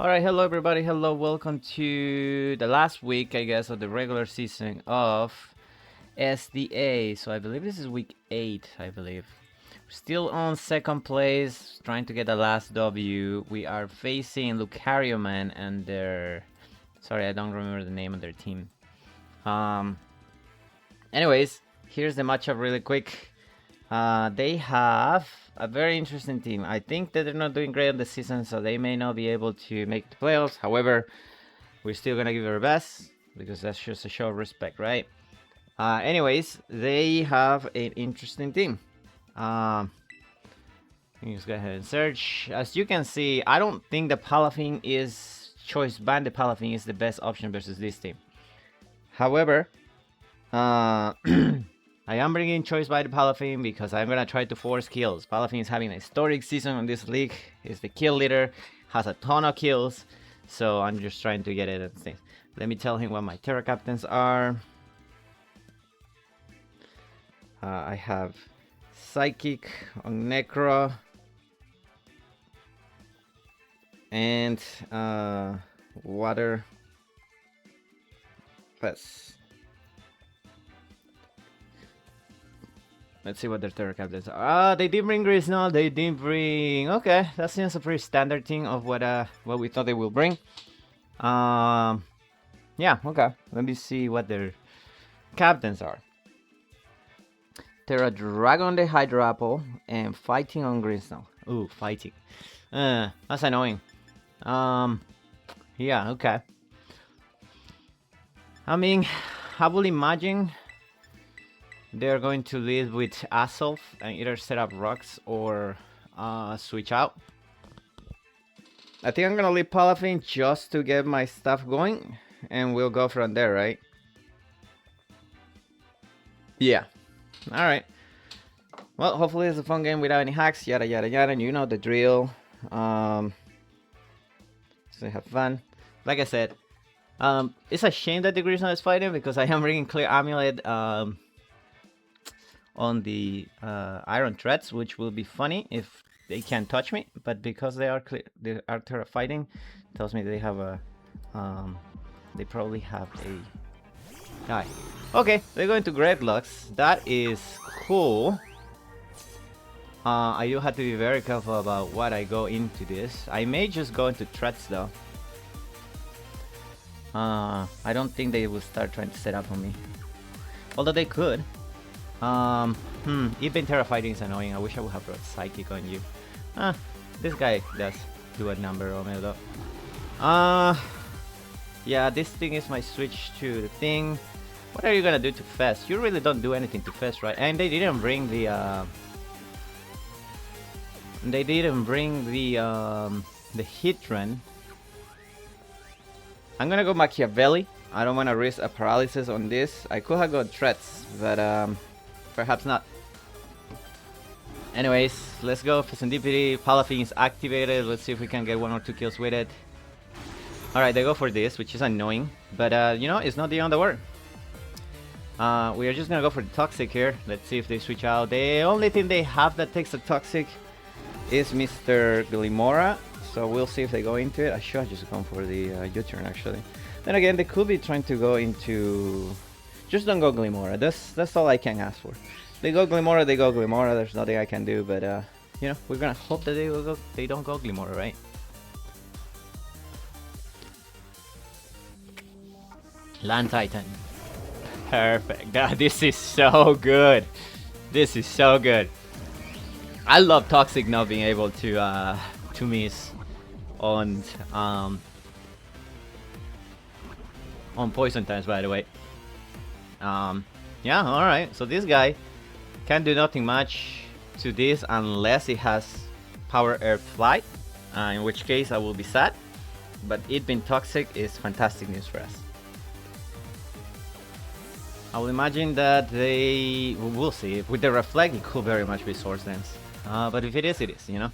Alright, hello everybody, hello, welcome to the last week, I guess, of the regular season of SDA. So I believe this is week 8, I believe. We're still on second place, trying to get the last W. We are facing Lucario Man and their... Sorry, I don't remember the name of their team. Anyways, here's the matchup really quick. They have a very interesting team. I think that they're not doing great on the season, so they may not be able to make the playoffs. However, we're still gonna give it our best because that's just a show of respect, right? Anyways, they have an interesting team. Let me just go ahead and search. As you can see, I don't think the Palafin is choice band. The Palafin is the best option versus this team. However, I am bringing choice by the Palafin because I'm gonna try to force kills. Palafin is having a historic season on this league. He's the kill leader, has a ton of kills, so I'm just trying to get it at things. Let me tell him what my TERA captains are. I have Psychic on Necro and Water FEZ. Let's see what their TERA captains are. They did bring Grizzle. They did bring... Okay, that seems a pretty standard thing of what we thought they will bring. Yeah, okay. Let me see what their captains are. TERA Dragon the Hydro Apple and Fighting on Grizzle. Ooh, Fighting. That's annoying. Yeah, okay. I mean, I will imagine they're going to lead with Asolf and either set up rocks or switch out. I think I'm gonna leave Palafin just to get my stuff going, and we'll go from there, right? Yeah. Alright. Well, hopefully it's a fun game without any hacks, yada yada yada, and you know the drill. So have fun. Like I said, it's a shame that the Grizzle is fighting because I am bringing Clear Amulet on the Iron Threats, which will be funny if they can't touch me, but because they are TERA fighting, tells me they have a they probably have a guy. Okay, they're going to Gridlocks. That is cool. I do have to be very careful about what I go into this. I may just go into threats though. I don't think they will start trying to set up on me, although they could. Even TERA fighting is annoying. I wish I would have brought Psychic on you. This guy does do a number on me though. Yeah, this thing is my switch to the thing. What are you gonna do to FEZ? You really don't do anything to FEZ, right? And they didn't bring the the hit run. I'm gonna go Machiavelli. I don't want to risk a paralysis on this. I could have gone threats, but perhaps not. Anyways, let's go for Serendipity. Palafin is activated. Let's see if we can get 1 or 2 kills with it. Alright, they go for this, which is annoying. But, you know, it's not the end of the world. We are just gonna go for the Toxic here. Let's see if they switch out. The only thing they have that takes a Toxic is Mr. Glimora. So we'll see if they go into it. I should have just gone for the U-turn, actually. Then again, they could be trying to go into... Just don't go Glimora. That's all I can ask for. They go Glimora, they go Glimora. There's nothing I can do, but you know, we're gonna hope that they don't go Glimora, right? Land Titan. Perfect. This is so good. This is so good. I love Toxic not being able to miss on poison times, by the way. Yeah, alright. So this guy can't do nothing much to this unless it has Power Air Flight, in which case I will be sad. But it being Toxic is fantastic news for us. I will imagine that we'll see. With the Reflect, it could very much be Swords Dance. But if it is, you know?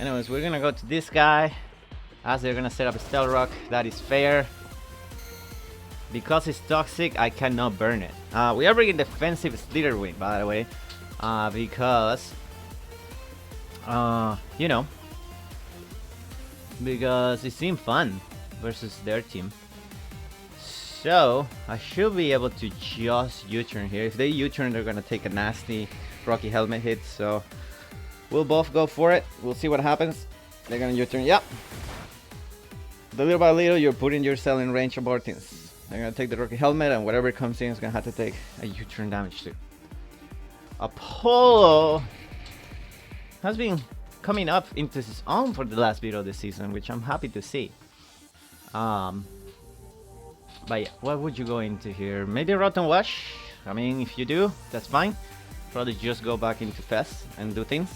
Anyways, we're gonna go to this guy, as they're gonna set up a Stealth Rock. That is fair. Because it's Toxic, I cannot burn it. We are bringing defensive Slither Wing, by the way. Because, you know, because it seemed fun versus their team. So I should be able to just U-turn here. If they U-turn, they're gonna take a nasty Rocky helmet hit. So we'll both go for it. We'll see what happens. They're gonna U-turn. Yep. The little by little, you're putting yourself in range of Ortins. They're gonna take the Rocky helmet, and whatever comes in is gonna have to take a U-turn damage too. Apollo has been coming up into his own for the last bit of the season, which I'm happy to see. But yeah, what would you go into here? Maybe Rotten Wash? I mean, if you do, that's fine. Probably just go back into FEZ and do things.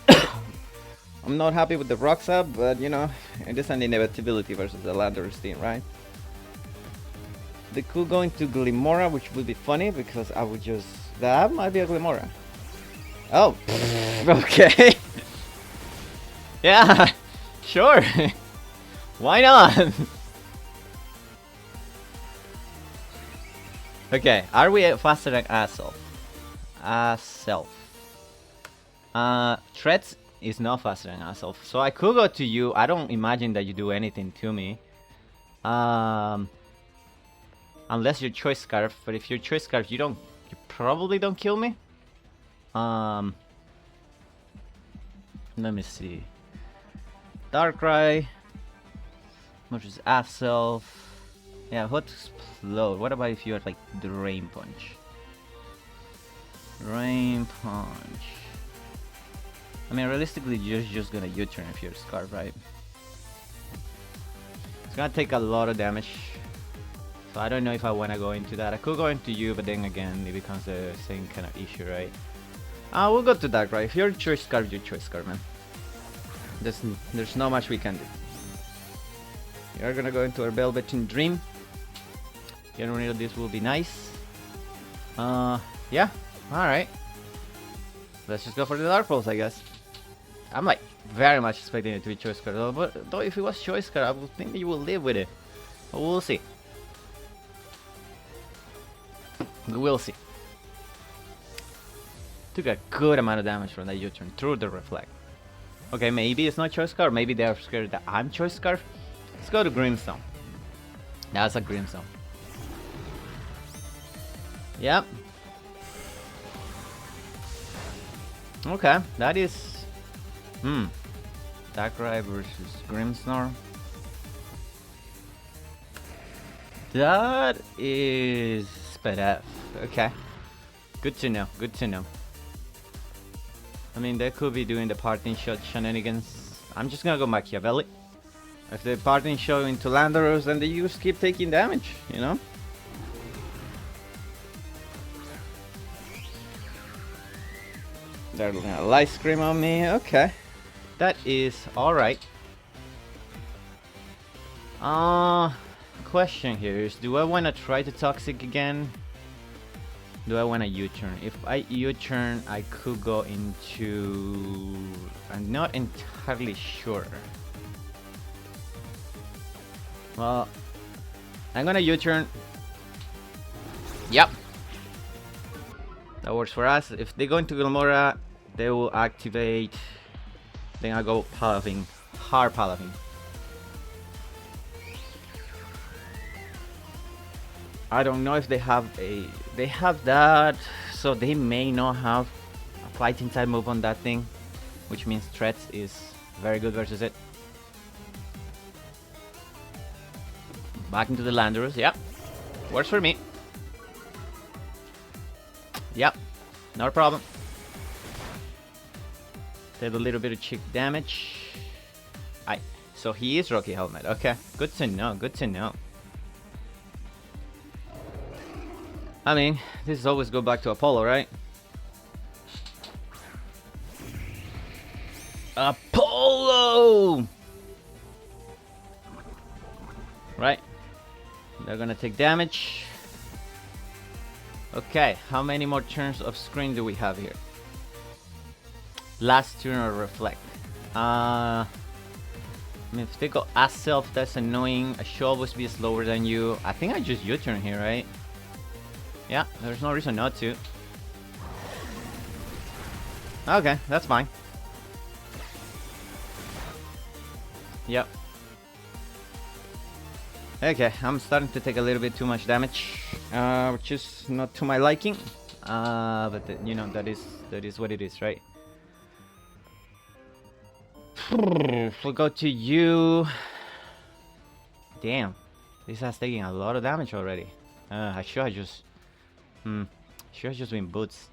I'm not happy with the rocks up, but you know, it is an inevitability versus the Landers team, right? They could go into Glimora, which would be funny because I would just... That might be a Glimora. Oh, okay. Yeah, sure. Why not? Okay, are we faster than Aself? Threats is not faster than Aself, so I could go to you. I don't imagine that you do anything to me. Unless you're Choice Scarf, but if you're Choice Scarf, you probably don't kill me. Let me see. Darkrai versus Aself. Yeah, what explode? What about if you had like the Rain Punch? Rain Punch. I mean, realistically, you're just gonna U-turn if you're Scarf, right? It's gonna take a lot of damage. So I don't know if I wanna go into that. I could go into you, but then again, it becomes the same kind of issue, right? We'll go to Darkrai. If you're Choice Scarf, you're Choice Scarf, man. There's not much we can do. You're gonna go into our Velveteen Dream. Getting rid of this will be nice. Yeah, alright. Let's just go for the Dark Pulse, I guess. I'm like very much expecting it to be Choice Scarf, though if it was Choice Scarf, I would think that you will live with it. But we'll see. We'll see. Took a good amount of damage from that U-turn through the Reflect. Okay, maybe it's not Choice Scarf, maybe they're scared that I'm Choice Scarf. Let's go to Grimstone. That's a Grimstone. Yep. Okay, that is... Darkrai versus Grimmsnarl. That is... SPDA. Okay. Good to know, good to know. I mean, they could be doing the parting shot shenanigans. I'm just gonna go Machiavelli. If they parting shot into Landorus, then they just keep taking damage, you know? They're gonna Light Scream on me. Okay. That is alright. Question here is, do I wanna try the Toxic again? Do I wanna U-turn? If I U-turn, I could go into... I'm not entirely sure. Well, I'm gonna U-turn. Yep. That works for us. If they go into Gilmora, they will activate. Then I go Palavin. Hard Palavin. I don't know if they have a... They have that, so they may not have a fighting type move on that thing, which means Threats is very good versus it. Back into the Landorus, yep. Works for me. Yep, not a problem. Take a little bit of cheek damage. Aye, so he is Rocky Helmet. Okay, good to know, good to know. I mean, this is always go back to Apollo, right? Apollo! Right. They're gonna take damage. Okay, how many more turns of screen do we have here? Last turn or Reflect. I mean, if they go Aself, that's annoying. I should always be slower than you. I think I just U-turn here, right? Yeah, there's no reason not to. Okay, that's fine. Yep. Okay, I'm starting to take a little bit too much damage, which is not to my liking. But you know, that is what it is, right? We'll go to you. Damn, this has taken a lot of damage already. I should have just been boots.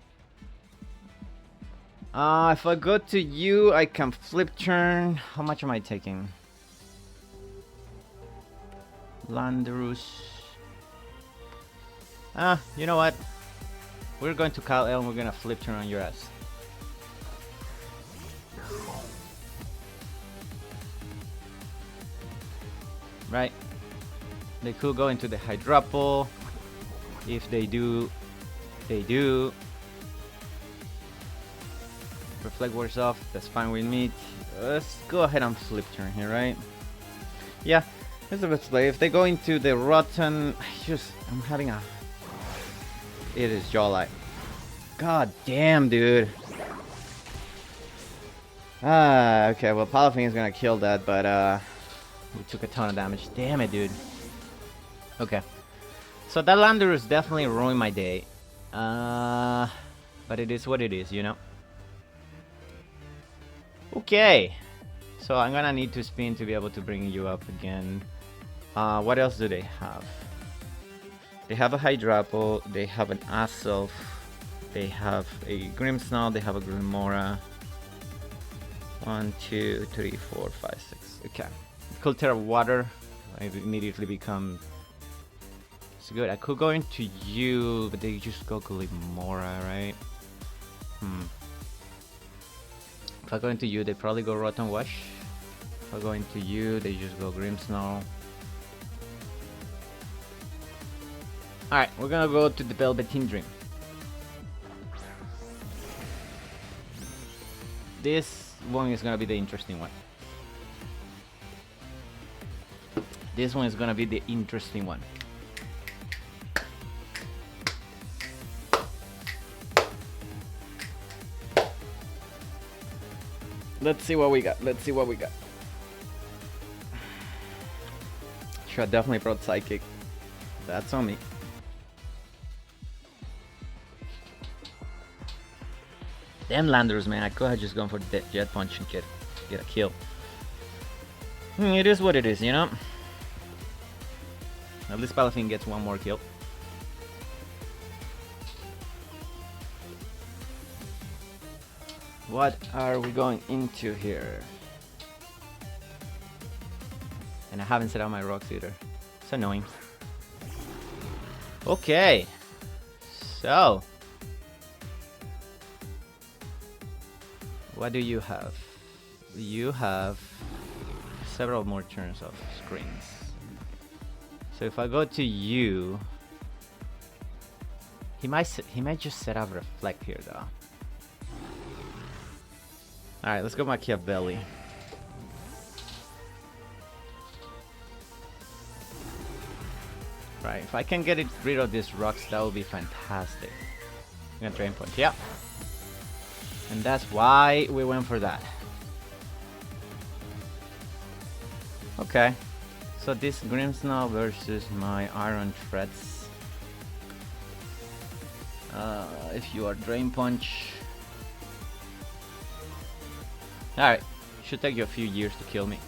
If I go to you, I can flip turn. How much am I taking? Landorus. You know what? We're going to Kyle L and we're gonna flip turn on your ass. Right? They could go into the Hydropple. If they do, they do. Reflect wears off, that's fine with me. Let's go ahead and flip turn here, right? Yeah, here's the best play. If they go into the Rotten, I'm having a... It is Jawline. God damn, dude. Okay, well, Palafin is gonna kill that, but we took a ton of damage. Damn it, dude. Okay. So that Landorus definitely ruined my day. But it is what it is, you know? Okay. So I'm gonna need to spin to be able to bring you up again. What else do they have? They have a Hydropple, they have an Aself, they have a Grimmsnarl, they have a Grimora. 1, 2, 3, 4, 5, 6. Okay. Could TERA Water. I immediately become... It's good. I could go into you, but they just go Glimora, right? If I go into you, they probably go Rotten Wash. If I go into you, they just go Grimmsnarl. Alright, we're gonna go to the Velveteen Dream. This one is gonna be the interesting one. This one is gonna be the interesting one. Let's see what we got. Let's see what we got. Sure, I definitely brought Psychic. That's on me. Damn Landers, man. I could have just gone for the Jet Punch and get a kill. It is what it is, you know? At least Palafin gets one more kill. What are we going into here? And I haven't set out my rocks either. It's annoying. Okay. So. What do you have? You have several more turns of screens. So if I go to you, he might just set up Reflect here though. All right, let's go Machiavelli. Right, if I can get rid of these rocks, that would be fantastic. I'm gonna Drain Punch, yeah. And that's why we went for that. Okay. So this Grimmsnarl versus my Iron Threads. If you are Drain Punch. Alright. Should take you a few years to kill me.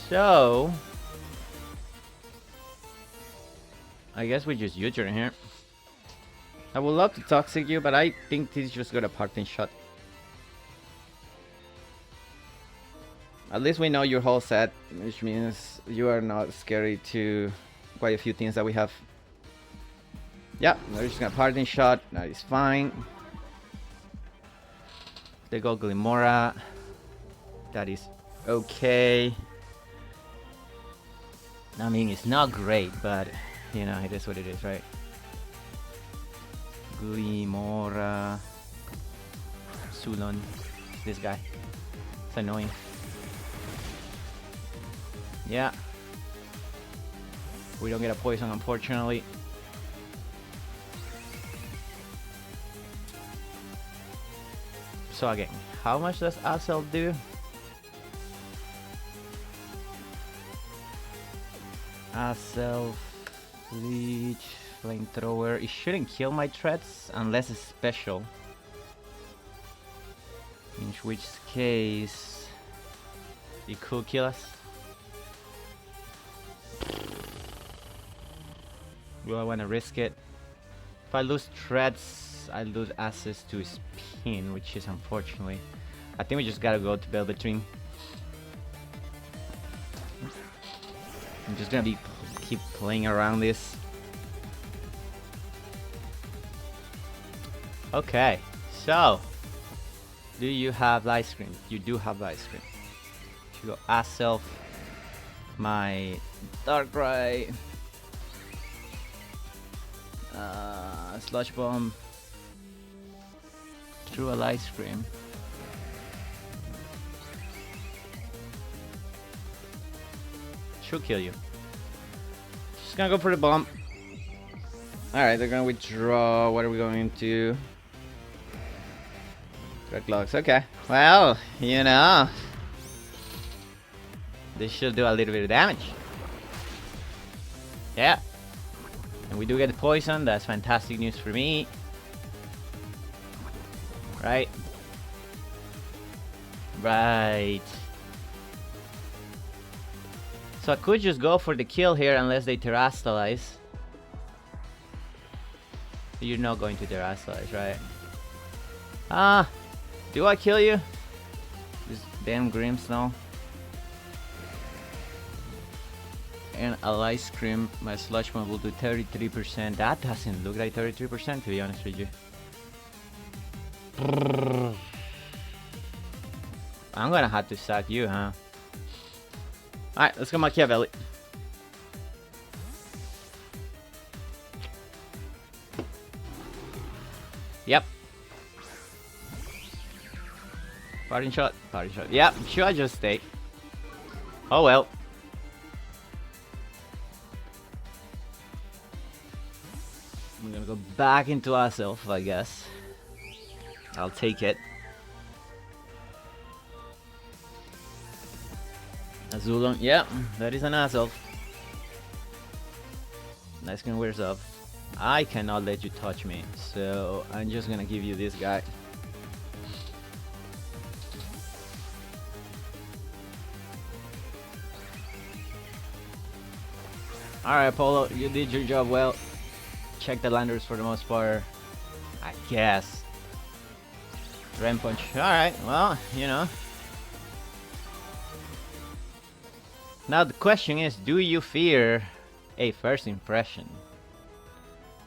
So I guess we just U-turn here. I would love to Toxic you, but I think this is just gonna Parting Shot. At least we know your whole set, which means you are not scary to quite a few things that we have. Yeah, we're just gonna Parting Shot, that is fine. They go Glimora, that is okay. I mean, it's not great, but you know, it is what it is, right? Glimora, Sulon, this guy. It's annoying. Yeah. We don't get a poison, unfortunately. So again, how much does Asel do? Self Leech, Flamethrower. It shouldn't kill my threats unless it's special. In which case it could kill us. Do I want to risk it? If I lose threats, I lose access to spin, which is unfortunately. I think we just gotta go to Velveteen. I'm just gonna keep playing around this. Okay, so do you have ice cream? You do have ice cream. You go ask self my Darkrai, Sludge Bomb through a ice cream. Should kill you. Just gonna go for the bomb. Alright, they're gonna withdraw. What are we going to? Dreadlocks, okay. Well, you know, this should do a little bit of damage. Yeah. And we do get the poison. That's fantastic news for me. Right. Right. So I could just go for the kill here unless they terastalize. You're not going to terastalize, right? Do I kill you? This damn Grimmsnow. And a ice cream, my Sludge Bomb will do 33%. That doesn't look like 33% to be honest with you. I'm gonna have to sack you, huh? Alright, let's go Machiavelli. Yep. Parting shot, parting shot. Yep, should I just stay? Oh well. I'm gonna go back into ourselves, I guess. I'll take it. Azulon, yeah, that is an assault. Nice can wears up. I cannot let you touch me, so I'm just gonna give you this guy. Alright, Polo, you did your job well. Check the landers for the most part, I guess. Rain Punch, alright, well, you know. Now the question is, do you fear a first impression?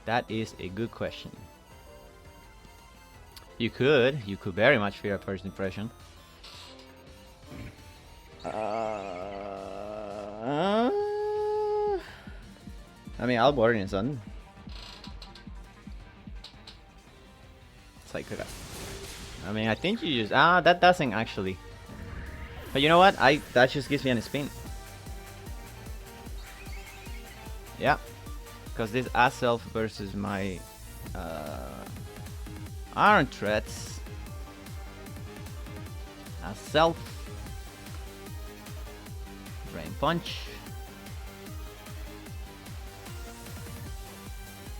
That is a good question. You could very much fear a first impression. I mean, I'll board in son. It's like, I mean, I think you just that doesn't actually. But you know what? That just gives me an spin. Yeah, because this Aself versus my Iron Threats. Aself. Rain Punch.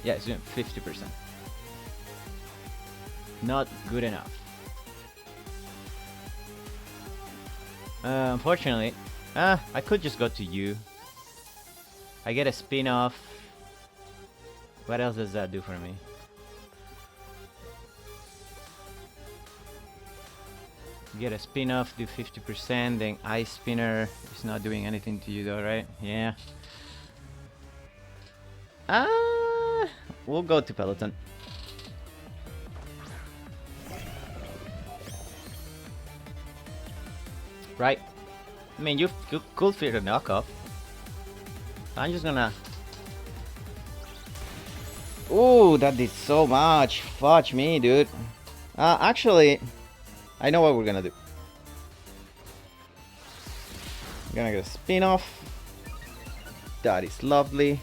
Yeah, it's doing 50%. Not good enough. Unfortunately, I could just go to you. I get a spin-off. What else does that do for me? Get a spin-off, do 50%, then Ice Spinner is not doing anything to you though, right? Yeah. We'll go to Peloton. Right. I mean, you could fear the knockoff. I'm just gonna... Ooh, that did so much. Fudge me, dude. Actually, I know what we're gonna do. I'm gonna get a spin-off. That is lovely.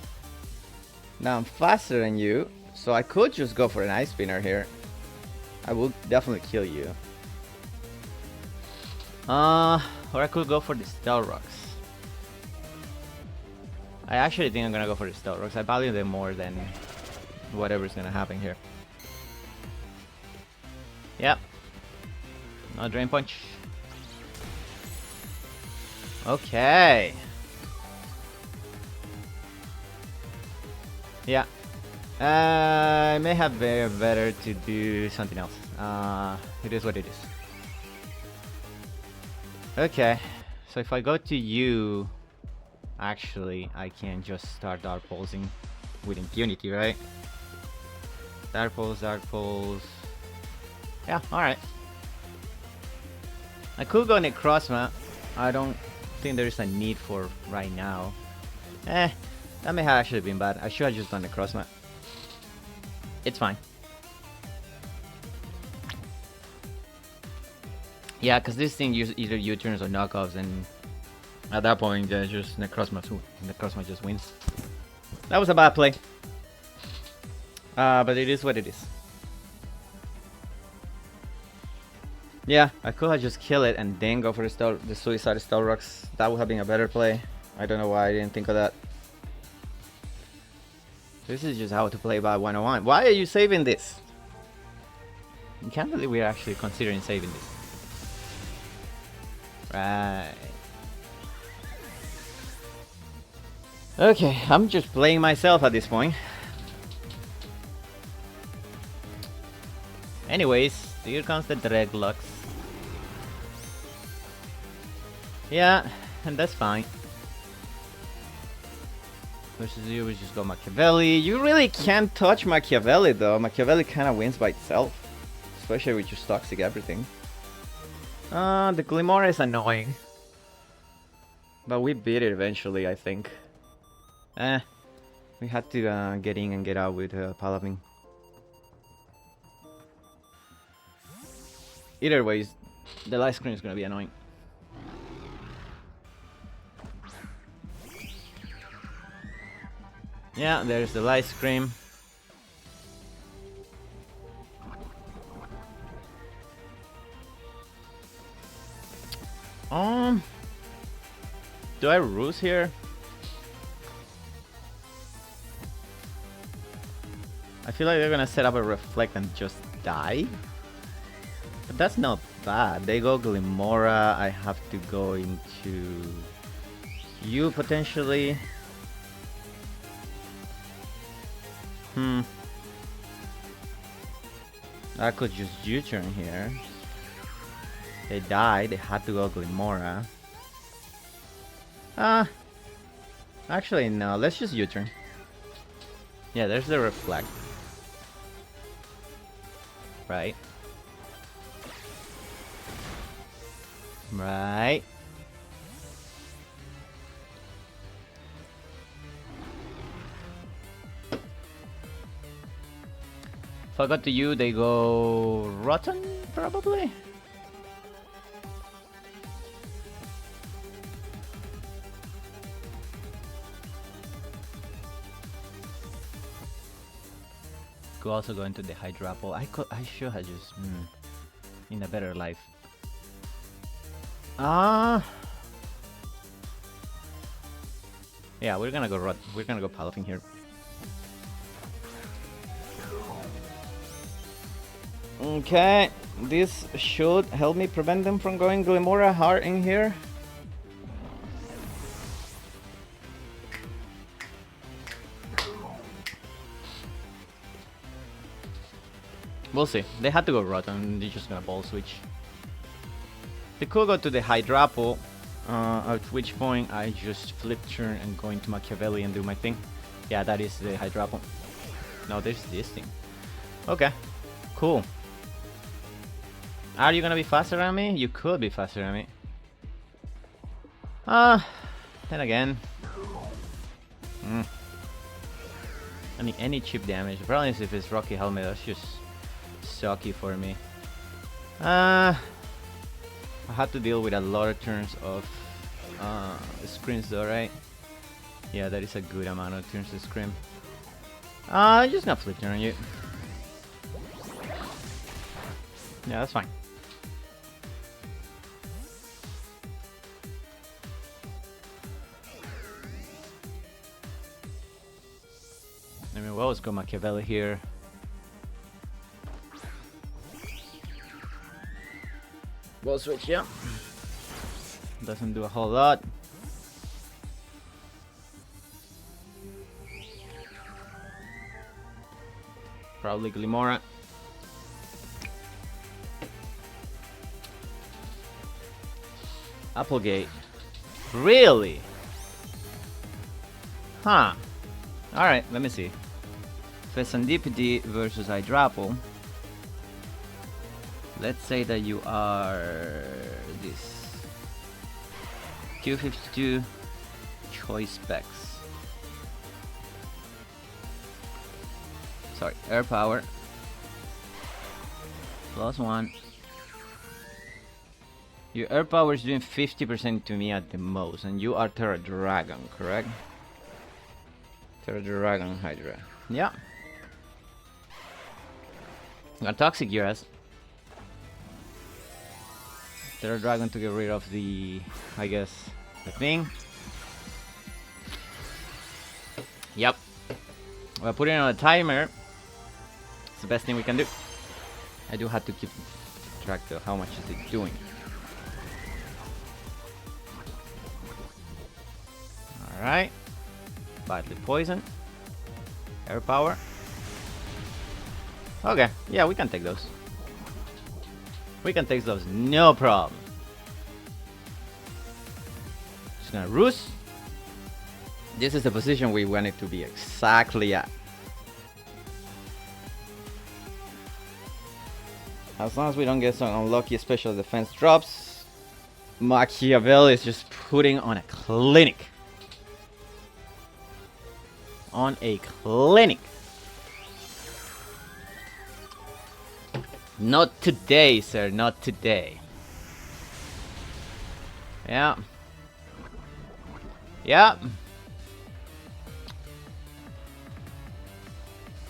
Now I'm faster than you, so I could just go for an Ice Spinner here. I will definitely kill you. Or I could go for the Stealth Rocks. I actually think I'm gonna go for the Stealth Rocks. I value them more than whatever's gonna happen here. Yep. No Drain Punch. Okay. Yeah. I may have better to do something else. It is what it is. Okay. So if I go to you, actually, I can just start Dark Pulsing with impunity, right? Dark Pulse, Dark Pulse. Yeah, alright. I could go Necrozma. I don't think there is a need for right now. That may have actually been bad. I should have just done Necrozma. It's fine. Yeah, because this thing uses either U-turns or knockoffs, and at that point, just Necrozma just wins. That was a bad play. But it is what it is. Yeah, I could have just killed it and then go for the Suicide Stealth Rocks. That would have been a better play. I don't know why I didn't think of that. This is just how to play by 101. Why are you saving this? I can't believe we're actually considering saving this. Right. Okay, I'm just playing myself at this point. Anyways, here comes the Dreadlocks. Yeah, and that's fine. Versus you, we just go Machiavelli. You really can't touch Machiavelli though. Machiavelli kind of wins by itself. Especially with just toxic everything. The Glimora is annoying. But we beat it eventually, I think. We had to get in and get out with Palavin. Either way, the light screen is gonna be annoying. Yeah, there's the light screen. Do I ruse here? I feel like they're gonna set up a Reflect and just die. But that's not bad. They go Glimora. I have to go into you potentially. I could just U-turn here. They died. They had to go Glimora. Actually no. Let's just U-turn. Yeah, there's the Reflect. Right. Right. If I got to you, they go Rotten, probably? Could also go into the Hydrapple. I should have just in a better life. Yeah, we're gonna go Paladin here. Okay, this should help me prevent them from going Glimora hard in here. We'll see. They had to go Rotten, they're just gonna ball switch. They could go to the Hydrapple, at which point I just flip turn and go into Machiavelli and do my thing. Yeah, that is the Hydrapple. No, there's this thing. Okay, cool. Are you gonna be faster than me? You could be faster than me. Then again. I mean, any chip damage. The problem is if it's Rocky Helmet, that's just sucky for me. I had to deal with a lot of turns of screens though, right? Yeah, that is a good amount of turns to scream. I'm just gonna flip turn on you. Yeah, that's fine. we'll always go Machiavelli here. We'll switch, yeah. Doesn't do a whole lot. Probably Glimora. Applegate. Really? Huh. Alright, let me see. Serendipity versus Hydrapple. Let's say that you are this. Q52 choice specs. Sorry, air power. +1. Your air power is doing 50% to me at the most, and you are Terra Dragon, correct? Terra Dragon Hydra. Yeah. Got Toxic Geras. Terra Dragon to get rid of the, I guess, the thing. Yep. We're putting on a timer. It's the best thing we can do. I do have to keep track of how much is it doing. Alright. Badly poison. Air power. Okay, yeah, we can take those. We can take those, no problem. Just gonna roost. This is the position we want it to be exactly at. As long as we don't get some unlucky special defense drops, Machiavelli is just putting on a clinic. On a clinic. Not today, sir, not today. Yeah. Yeah.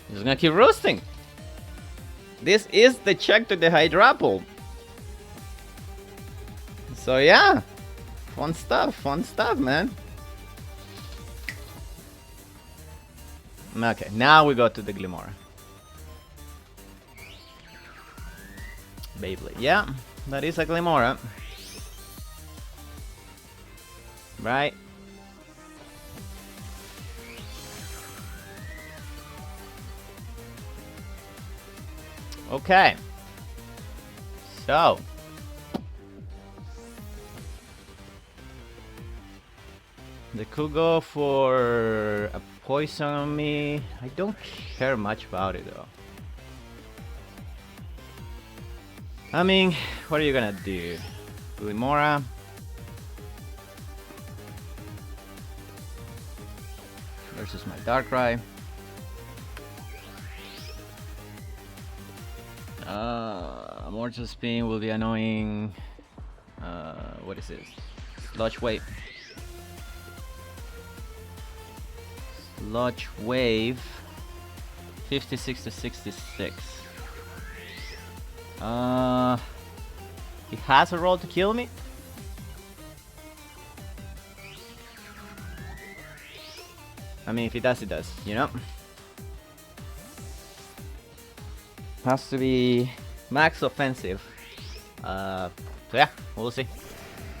Just gonna keep roasting. This is the check to the Hydrapple. So yeah. Fun stuff, man. Okay, now we go to the Glimora. Beyblade, yeah, that is a Glimora. Right. Okay. So. They could go for a poison on me. I don't care much about it though. I mean, what are you gonna do? Glimora. Versus my Darkrai. Mortal Spin will be annoying. What is this? Sludge Wave. Sludge Wave. 56 to 66. He has a roll to kill me. I mean, if he does, it does, you know? Has to be max offensive. So yeah, we'll see.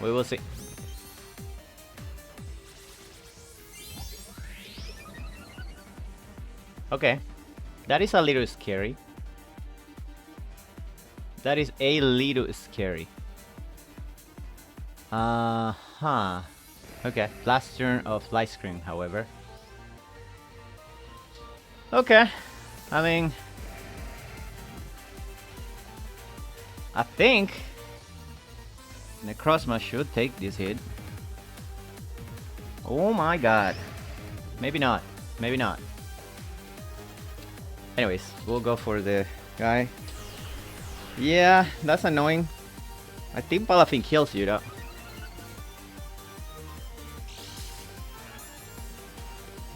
We will see. Okay. That is a little scary. That is a little scary. Huh. Okay. Last turn of Light Screen, however. Okay. I mean, I think Necrozma should take this hit. Oh my god. Maybe not. Maybe not. Anyways, we'll go for the guy. Yeah, that's annoying. I think Palafin kills you though.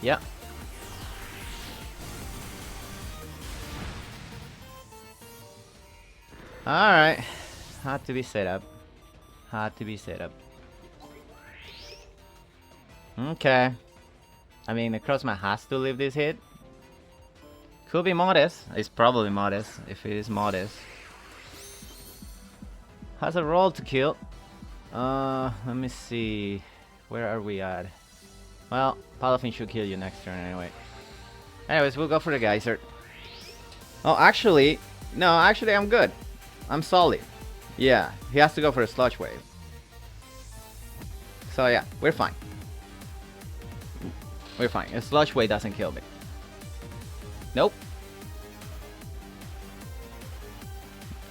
Yeah. Alright. Had to be set up. Had to be set up. Okay. I mean, the Necrozma has to leave this hit. Could be modest. It's probably modest. If it is modest. Has a roll to kill. Let me see. Where are we at? Well, Palafin should kill you next turn anyway. Anyways, we'll go for the geyser. Oh, actually, no, actually I'm good. I'm solid. Yeah, he has to go for a sludge wave. So yeah, we're fine. We're fine. A sludge wave doesn't kill me. Nope.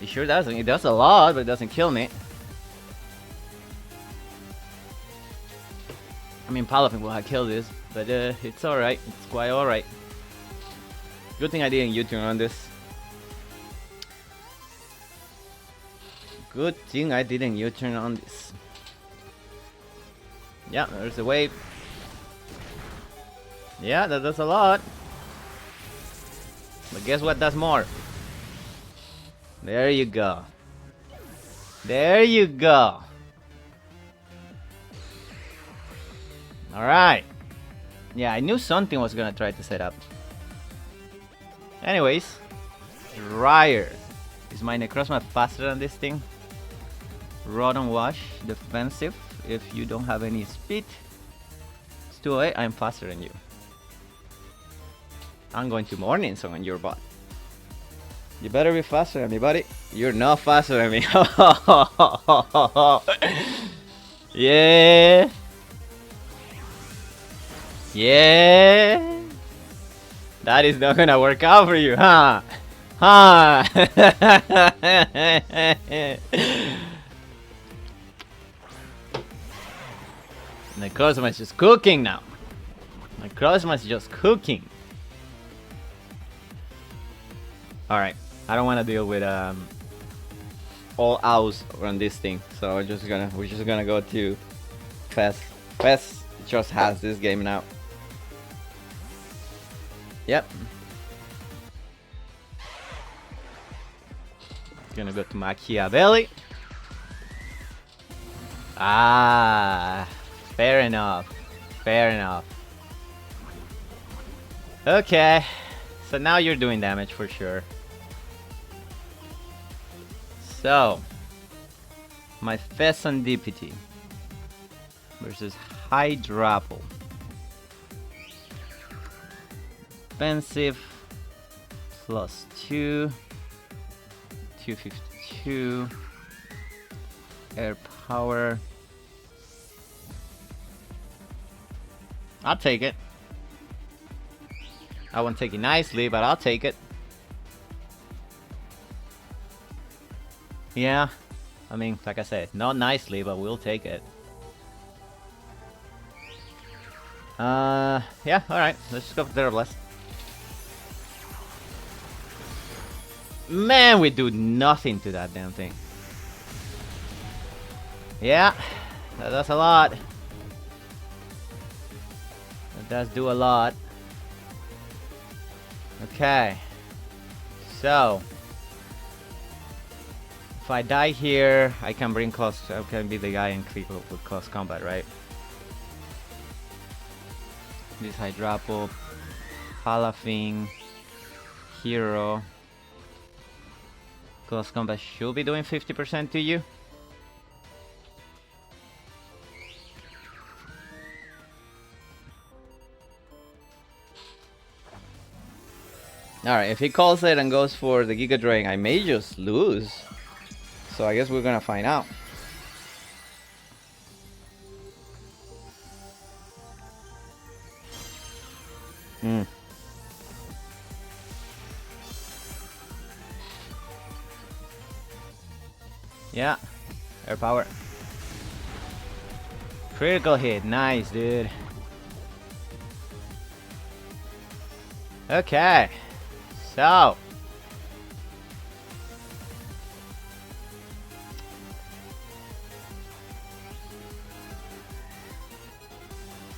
It sure doesn't. It does a lot, but it doesn't kill me. I mean, Palafin will have killed this, but it's alright. It's quite alright. Good thing I didn't U-turn on this. Good thing I didn't U-turn on this. Yeah, there's the wave. Yeah, that does a lot. But guess what does more? There you go. There you go. Alright. Yeah, I knew something was gonna try to set up. Anyways. Dryer. Is my Necrozma faster than this thing? Rotom Wash. Defensive. If you don't have any speed. S2W8, I'm faster than you. I'm going to Morning Song on your butt. You better be faster than me, buddy. You're not faster than me. Yeah. Yeah. That is not gonna work out for you, huh? Huh? Necrozma is just cooking now. Necrozma is just cooking. Alright, I don't want to deal with all outs on this thing, so we're just gonna go to FEZ. FEZ just has this game now. Yep. Gonna go to Machiavelli. Ah, fair enough. Fair enough. Okay, so now you're doing damage for sure. So, my Serendipity versus Hydrapple. Defensive +2, 252, air power. I'll take it. I won't take it nicely, but I'll take it. Yeah, I mean, like I said, not nicely, but we'll take it. Yeah, alright, let's just go for TERA Blast. Man, we do nothing to that damn thing. Yeah, that does a lot. That does do a lot. Okay, so if I die here, I can bring close. I can be the guy in with close combat, right? This Hydrapple, Palafin, Hero. Close combat should be doing 50% to you. Alright, if he calls it and goes for the Giga Drain, I may just lose. So I guess we're gonna find out. Yeah, air power. Critical hit, nice, dude. Okay, so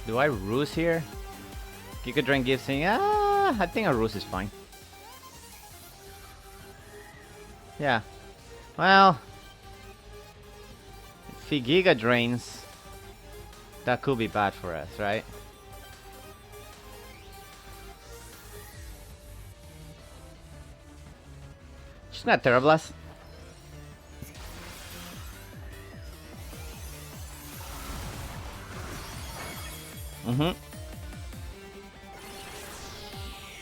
do I ruse here? Giga Drain gives me. I think a ruse is fine. Yeah. Well, if he Giga Drains, that could be bad for us, right? Just gonna TERA Blast.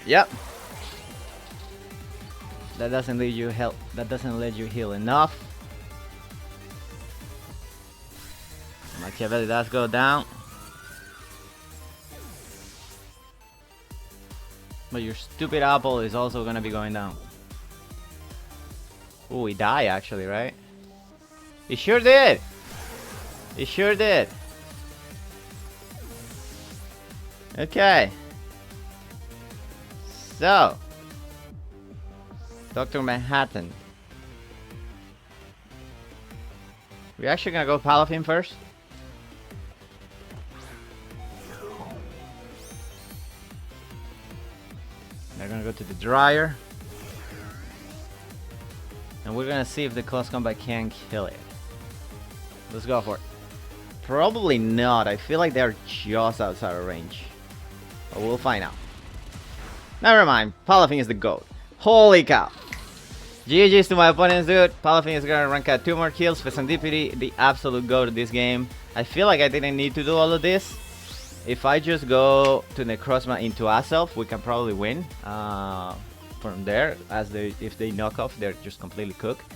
Yep. That doesn't let you help. That doesn't let you heal enough. Machiavelli does go down. But your stupid apple is also gonna be going down. Oh, he died actually, right? He sure did! He sure did! Okay. So. Dr. Manhattan. We're actually gonna go Palafin first. They're gonna go to the dryer. And we're gonna see if the close combat can kill it. Let's go for it. Probably not. I feel like they're just outside of range. But we'll find out. Never mind. Palafin is the GOAT. Holy cow. GG's to my opponents, dude. Palafin is gonna rank at 2 more kills. Serendipity, the absolute GOAT of this game. I feel like I didn't need to do all of this. If I just go to Necrozma into Aself, we can probably win from there. If they knock off, they're just completely cooked.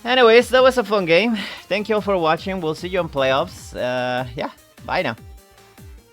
Anyways, that was a fun game. Thank you all for watching. We'll see you on playoffs. Yeah, bye now.